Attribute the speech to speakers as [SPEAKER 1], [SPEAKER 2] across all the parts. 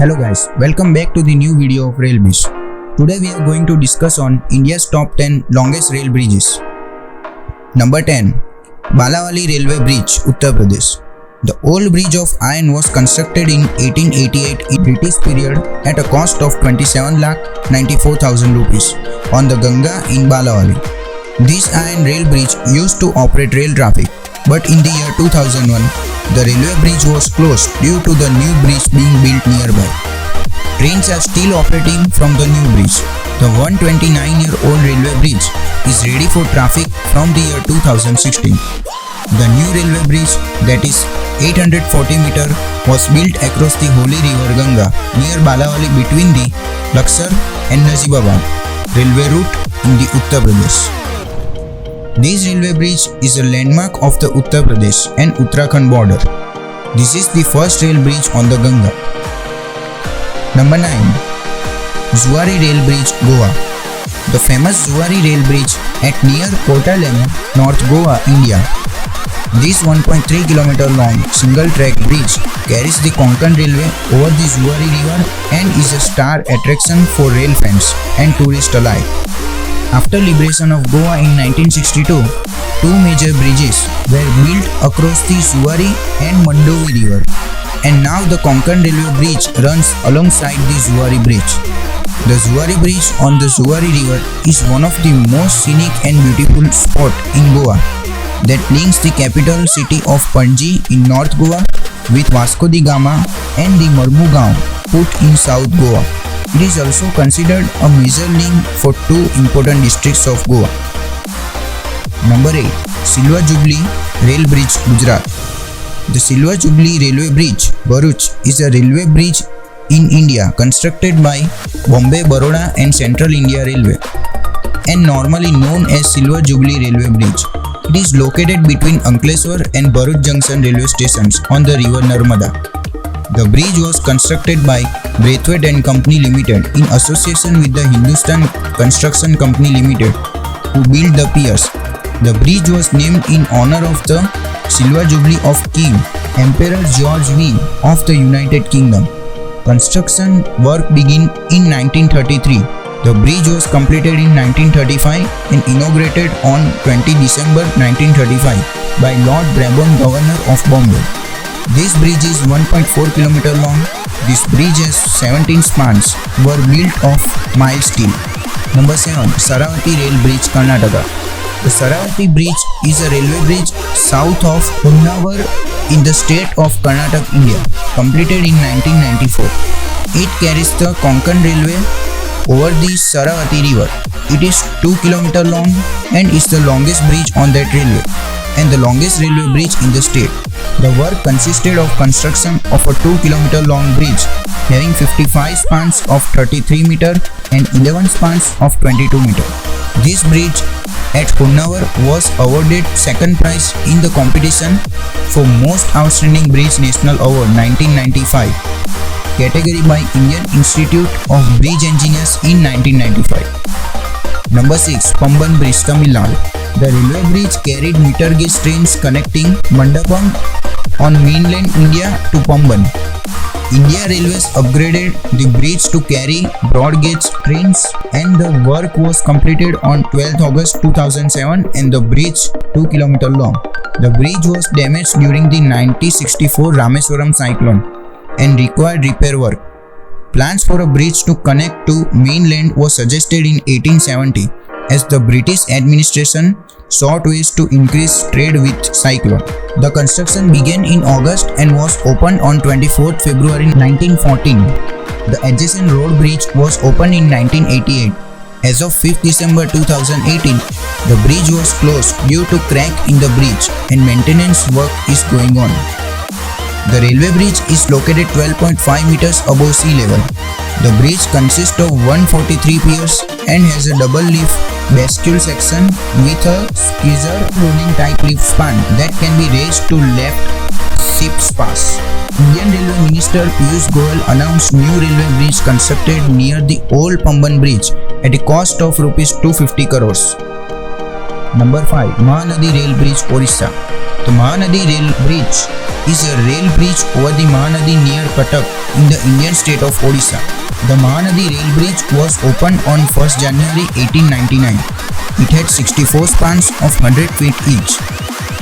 [SPEAKER 1] Hello guys, welcome back to the new video of Railways. Today we are going to discuss on India's top 10 longest rail bridges. Number 10. Balawali Railway Bridge, Uttar Pradesh. The old bridge of iron was constructed in 1888 in British period at a cost of 27,94,000 rupees on the Ganga in Balawali. This iron rail bridge used to operate rail traffic, but in the year 2001, the railway bridge was closed due to the new bridge being built nearby. Trains are still operating from the new bridge. The 129-year-old railway bridge is ready for traffic from the year 2016. The new railway bridge, that is 840 meter, was built across the holy river Ganga near Balawali between the Luxor and Najibabad railway route in the Uttar Pradesh. This railway bridge is a landmark of the Uttar Pradesh and Uttarakhand border. This is the first rail bridge on the Ganga. Number 9. Zuari Rail Bridge, Goa. The famous Zuari Rail Bridge at near Kottalam, North Goa, India. This 1.3 km long single-track bridge carries the Konkan Railway over the Zuari River and is a star attraction for rail fans and tourists alike. After liberation of Goa in 1962, two major bridges were built across the Zuari and Mandovi River, and now the Konkan Railway Bridge runs alongside the Zuari Bridge. The Zuari Bridge on the Zuari River is one of the most scenic and beautiful spots in Goa that links the capital city of Panji in North Goa with Vasco da Gama and the Marmugao put in South Goa. It is also considered a major link for two important districts of Goa. Number 8. Silva Jubilee Rail Bridge, Gujarat. The Silva Jubilee Railway Bridge, Bharuch, is a railway bridge in India constructed by Bombay, Baroda and Central India Railway and normally known as Silva Jubilee Railway Bridge. It is located between Ankleshwar and Bharuch Junction railway stations on the river Narmada. The bridge was constructed by Braithwaite and Company Limited in association with the Hindustan Construction Company Limited, who built the piers. The bridge was named in honor of the Silver Jubilee of King Emperor George V of the United Kingdom. Construction work began in 1933. The bridge was completed in 1935 and inaugurated on 20 December 1935 by Lord Brabourne, Governor of Bombay. This bridge is 1.4 km long. This bridge has 17 spans were built of mild steel. Number 7. Saravati Rail Bridge, Karnataka. The Saravati Bridge is a railway bridge south of Honavar in the state of Karnataka, India, completed in 1994. It carries the Konkan Railway over the Saravati River. It is 2 km long and is the longest bridge on that railway and the longest railway bridge in the state. The work consisted of construction of a 2 km long bridge having 55 spans of 33 meter and 11 spans of 22 meter. This bridge at Honavar was awarded second prize in the competition for Most Outstanding Bridge National Award 1995 category by Indian Institute of Bridge Engineers in 1995. Number 6. Pamban Bridge, Tamil Nadu. The railway bridge carried meter gauge trains connecting Mandapam on mainland India to Pamban. India Railways upgraded the bridge to carry broad gauge trains and the work was completed on 12th August 2007 and the bridge 2 km long. The bridge was damaged during the 1964 Rameswaram cyclone and required repair work. Plans for a bridge to connect to mainland was suggested in 1870 as the British administration sought ways to increase trade with Cyclone. The construction began in August and was opened on 24th February 1914. The adjacent road bridge was opened in 1988. As of 5th December 2018, the bridge was closed due to crack in the bridge and maintenance work is going on. The railway bridge is located 12.5 meters above sea level. The bridge consists of 143 piers and has a double lift bascule section with a skizzer rolling type lift span that can be raised to left ship's pass. Indian Railway Minister Piyush Goyal announced new railway bridge constructed near the old Pamban Bridge at a cost of Rs 250 crores. Number 5. Mahanadi Rail Bridge, Orissa. The Mahanadi Rail Bridge is a rail bridge over the Mahanadi near Cuttack in the Indian state of Odisha. The Mahanadi Rail Bridge was opened on 1st January 1899. It had 64 spans of 100 feet each.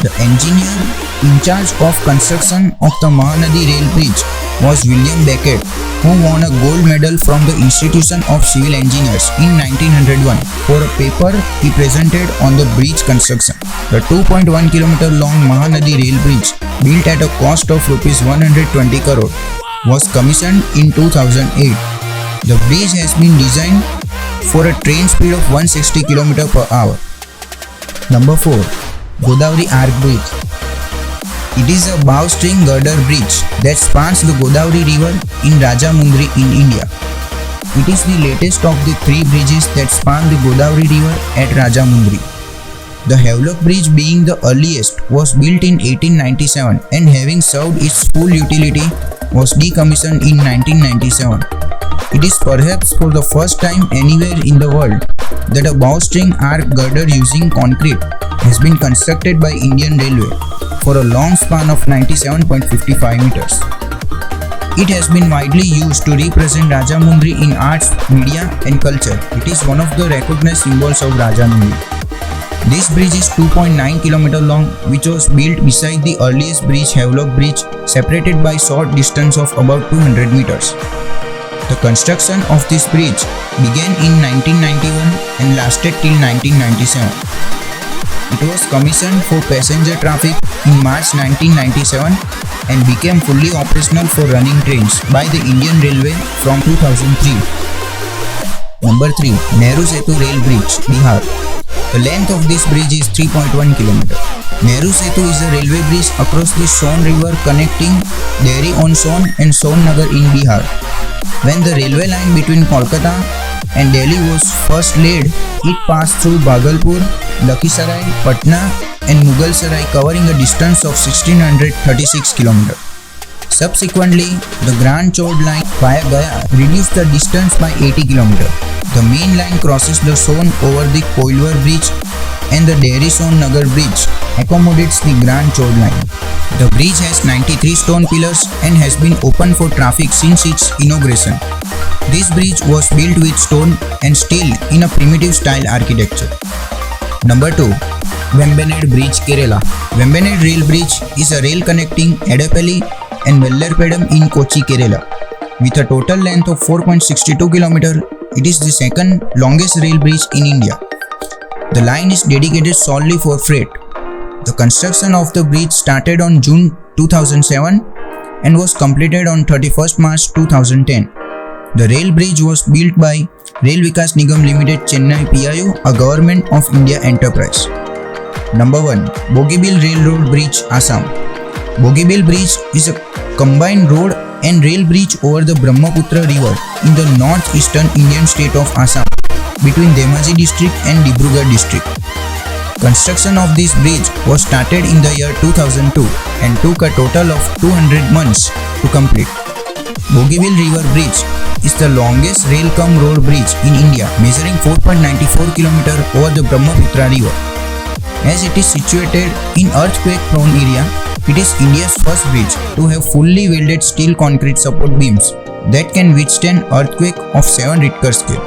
[SPEAKER 1] The engineer in charge of construction of the Mahanadi Rail Bridge was William Beckett, who won a gold medal from the Institution of Civil Engineers in 1901 for a paper he presented on the bridge construction. The 2.1 km long Mahanadi Rail Bridge, built at a cost of Rs 120 crore, was commissioned in 2008. The bridge has been designed for a train speed of 160 km per hour. Number 4. Godavari Arch Bridge. It is a bowstring girder bridge that spans the Godavari River in Rajamundry in India. It is the latest of the 3 bridges that span the Godavari River at Rajamundry. The Havelock Bridge, being the earliest, was built in 1897 and, having served its full utility, was decommissioned in 1997. It is perhaps for the first time anywhere in the world that a bowstring arch girder using concrete has been constructed by Indian Railway for a long span of 97.55 meters. It has been widely used to represent Rajamundry in arts, media and culture. It is one of the recognized symbols of Rajamundry. This bridge is 2.9 km long, which was built beside the earliest bridge, Havelock Bridge, separated by short distance of about 200 meters. The construction of this bridge began in 1991 and lasted till 1997. It was commissioned for passenger traffic in March 1997 and became fully operational for running trains by the Indian Railway from 2003. Number 3. Nehru Setu Rail Bridge, Bihar. The length of this bridge is 3.1 km. Nehru Setu is a railway bridge across the Son River connecting Dehri on Son and Son Nagar in Bihar. When the railway line between Kolkata and Delhi was first laid, it passed through Bhagalpur, Lakhisarai, Patna and Mughalsarai, covering a distance of 1636 km. Subsequently, the Grand Chord line via Gaya reduced the distance by 80 km. The main line crosses the Son over the Koilwar Bridge and the Dehri-Son Nagar Bridge accommodates the Grand Chord line. The bridge has 93 stone pillars and has been open for traffic since its inauguration. This bridge was built with stone and steel in a primitive style architecture. Number 2. Vembanad Bridge, Kerala. Vembanad Rail Bridge is a rail connecting Edapally and Vellarpadam in Kochi, Kerala. With a total length of 4.62 km, it is the second longest rail bridge in India. The line is dedicated solely for freight. The construction of the bridge started on June 2007 and was completed on 31st March 2010. The rail bridge was built by Rail Vikas Nigam Limited, Chennai PIO, a Government of India enterprise. Number 1. Bogibeel Railroad Bridge, Assam. Bogibeel Bridge is a combined road and rail bridge over the Brahmaputra River in the northeastern Indian state of Assam between Dhemaji district and Dibrugarh district. Construction of this bridge was started in the year 2002 and took a total of 200 months to complete. Bogibeel River Bridge is the longest rail-cum-road bridge in India, measuring 4.94 km over the Brahmaputra River. As it is situated in earthquake-prone area, it is India's first bridge to have fully welded steel concrete support beams that can withstand earthquake of 7 Richter scale.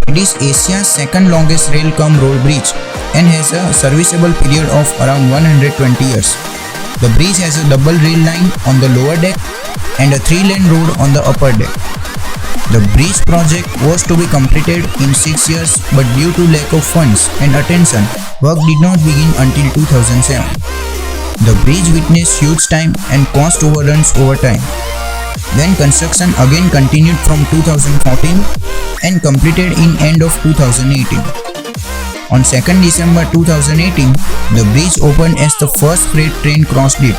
[SPEAKER 1] It is Asia's second longest rail-cum-road bridge and has a serviceable period of around 120 years. The bridge has a double rail line on the lower deck and a 3-lane road on the upper deck. The bridge project was to be completed in 6 years, but due to lack of funds and attention, work did not begin until 2007. The bridge witnessed huge time and cost overruns over time. Then construction again continued from 2014 and completed in end of 2018. On 2nd December 2018, the bridge opened as the first freight train crossed it.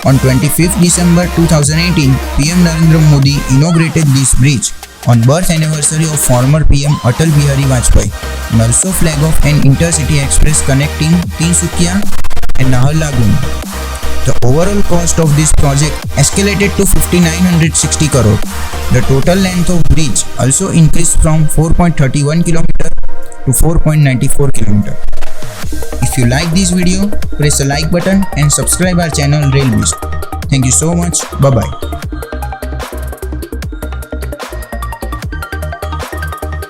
[SPEAKER 1] On 25th December 2018, PM Narendra Modi inaugurated this bridge on birth anniversary of former PM Atal Bihari Vajpayee and also flag off an intercity express connecting Tinsukia and Naharlagun. The overall cost of this project escalated to 5,960 crore. The total length of bridge also increased from 4.31 km to 4.94 km. If you like this video, press the like button and subscribe our channel Railbeast. Thank you so much. Bye bye.